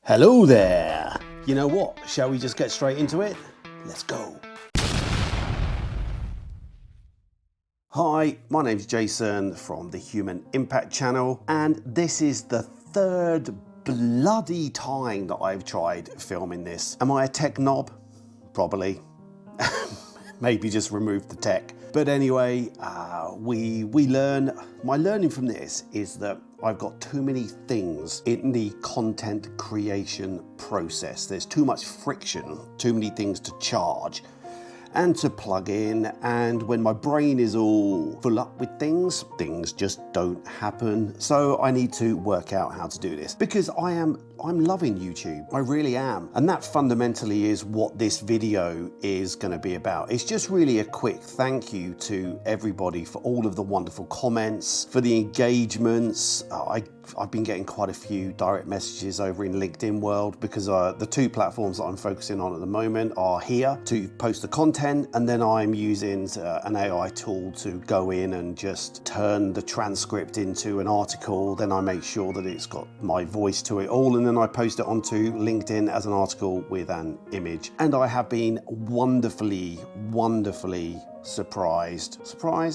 Hello there! You know what? Shall we just get straight into it? Let's go! Hi, my name's Jason from the Human Impact channel, and this is the third bloody time that I've tried filming this. Am I a tech knob? Probably. Maybe just remove the tech. But anyway, we learn. My learning from this is that I've got too many things in the content creation process. There's too much friction, too many things to charge and to plug in, and when my brain is all full up with things just don't happen. So I need to work out how to do this, because I'm loving YouTube. I really am. And that fundamentally is what this video is going to be about. It's just really a quick thank you to everybody for all of the wonderful comments, for the engagements. I've been getting quite a few direct messages over in LinkedIn world, because the two platforms that I'm focusing on at the moment are here to post the content, and then I'm using an AI tool to go in and just turn the transcript into an article. Then I make sure that it's got my voice to it all, and then I post it onto LinkedIn as an article with an image. And I have been wonderfully surprised,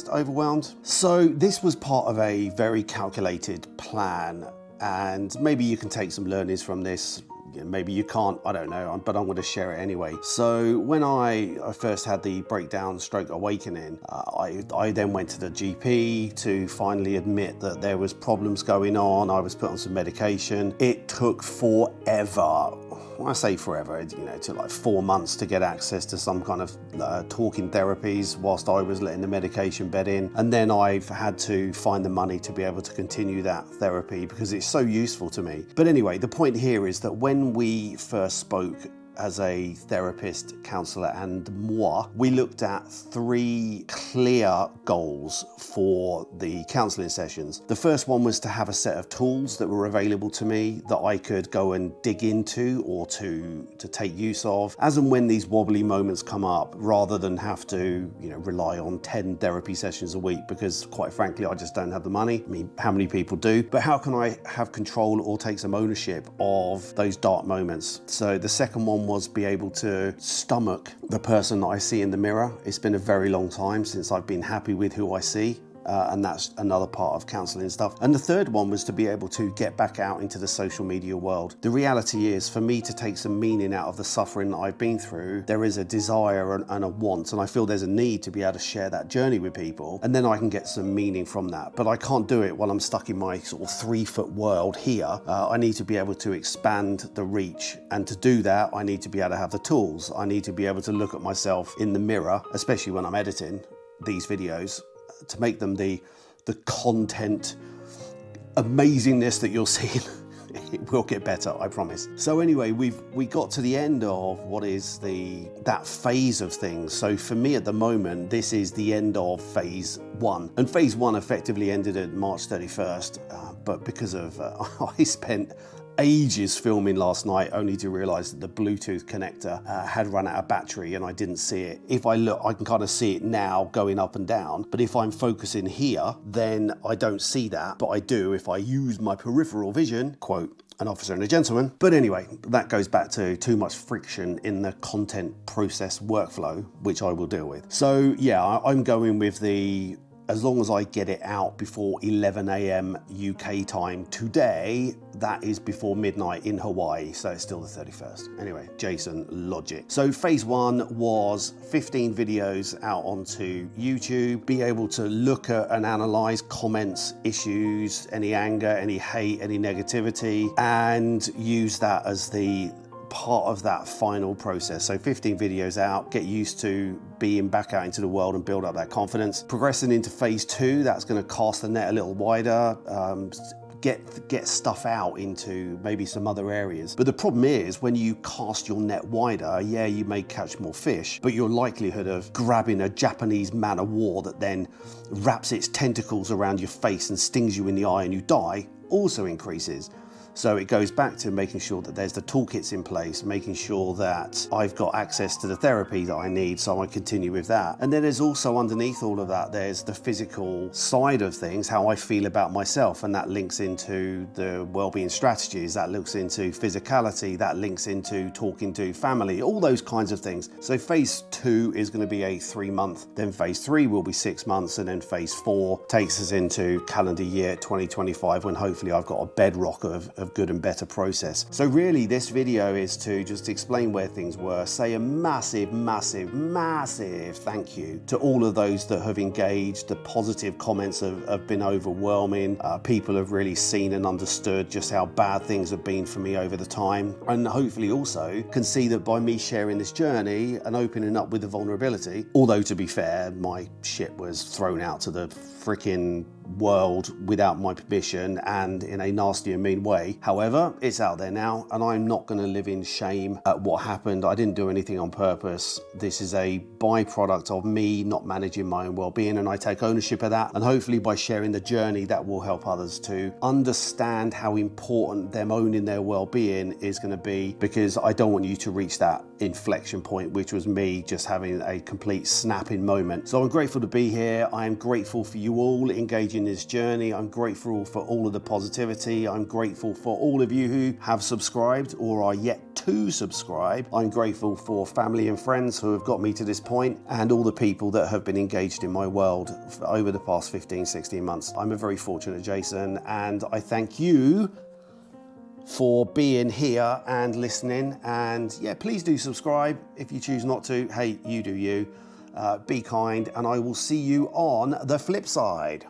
overwhelmed. So this was part of a very calculated plan, and maybe you can take some learnings from this. Maybe you can't, I don't know, but I'm going to share it anyway. So when I first had the breakdown stroke awakening, I then went to the GP to finally admit that there was problems going on. I was put on some medication. It took forever. When I say forever, it took like 4 months to get access to some kind of talking therapies whilst I was letting the medication bed in. And then I've had to find the money to be able to continue that therapy, because it's so useful to me. But anyway, the point here is that when we first spoke as a therapist, counsellor and moi, we looked at 3 clear goals for the counselling sessions. The first one was to have a set of tools that were available to me that I could go and dig into, or to take use of as and when these wobbly moments come up, rather than have to rely on 10 therapy sessions a week, because quite frankly I just don't have the money. I mean, how many people do? But how can I have control or take some ownership of those dark moments? So the second one was be able to stomach the person that I see in the mirror. It's been a very long time since I've been happy with who I see. And that's another part of counselling stuff. And the third one was to be able to get back out into the social media world. The reality is, for me to take some meaning out of the suffering that I've been through, there is a desire and a want, and I feel there's a need to be able to share that journey with people, and then I can get some meaning from that. But I can't do it while I'm stuck in my sort of 3-foot world here. I need to be able to expand the reach, and to do that, I need to be able to have the tools. I need to be able to look at myself in the mirror, especially when I'm editing these videos, to make them the content amazingness that you're seeing. It will get better, I promise. So anyway, we got to the end of what is that phase of things. So for me at the moment, this is the end of phase 1. And phase 1 effectively ended at March 31st, but because of I spent ages filming last night, only to realize that the Bluetooth connector had run out of battery, and I didn't see it. If I look, I can kind of see it now going up and down, but if I'm focusing here, then I don't see that, but I do if I use my peripheral vision, quote, an officer and a gentleman. But anyway, that goes back to too much friction in the content process workflow, which I will deal with. So yeah, I'm going with as long as I get it out before 11 a.m. UK time today, that is before midnight in Hawaii, so it's still the 31st. Anyway, Jason, logic. So phase 1 was 15 videos out onto YouTube, be able to look at and analyze comments, issues, any anger, any hate, any negativity, and use that as the part of that final process. So 15 videos out, get used to being back out into the world and build up that confidence. Progressing into phase 2, that's going to cast the net a little wider, get stuff out into maybe some other areas. But the problem is, when you cast your net wider, yeah, you may catch more fish, but your likelihood of grabbing a Japanese man of war that then wraps its tentacles around your face and stings you in the eye and you die also increases. So it goes back to making sure that there's the toolkits in place, making sure that I've got access to the therapy that I need, so I continue with that. And then there's also underneath all of that, there's the physical side of things, how I feel about myself, and that links into the wellbeing strategies, that looks into physicality, that links into talking to family, all those kinds of things. So phase 2 is going to be a 3-month, then phase 3 will be 6 months, and then phase 4 takes us into calendar year 2025, when hopefully I've got a bedrock of good and better process. So really this video is to just explain where things were, say a massive thank you to all of those that have engaged. The positive comments have been overwhelming. People have really seen and understood just how bad things have been for me over the time, and hopefully also can see that by me sharing this journey and opening up with the vulnerability, although to be fair, my shit was thrown out to the freaking world without my permission and in a nasty and mean way. However, it's out there now, and I'm not going to live in shame at what happened. I didn't do anything on purpose. This is a byproduct of me not managing my own well-being, and I take ownership of that. And hopefully by sharing the journey, that will help others to understand how important them owning their well-being is going to be, because I don't want you to reach that inflection point, which was me just having a complete snapping moment. So I'm grateful to be here. I am grateful for you all engaging in this journey. I'm grateful for all of the positivity. I'm grateful for all of you who have subscribed or are yet to subscribe. I'm grateful for family and friends who have got me to this point, and all the people that have been engaged in my world over the past 15, 16 months. I'm a very fortunate Jason, and I thank you for being here and listening. And yeah, please do subscribe. If you choose not to, hey, you do you. Be kind, and I will see you on the flip side.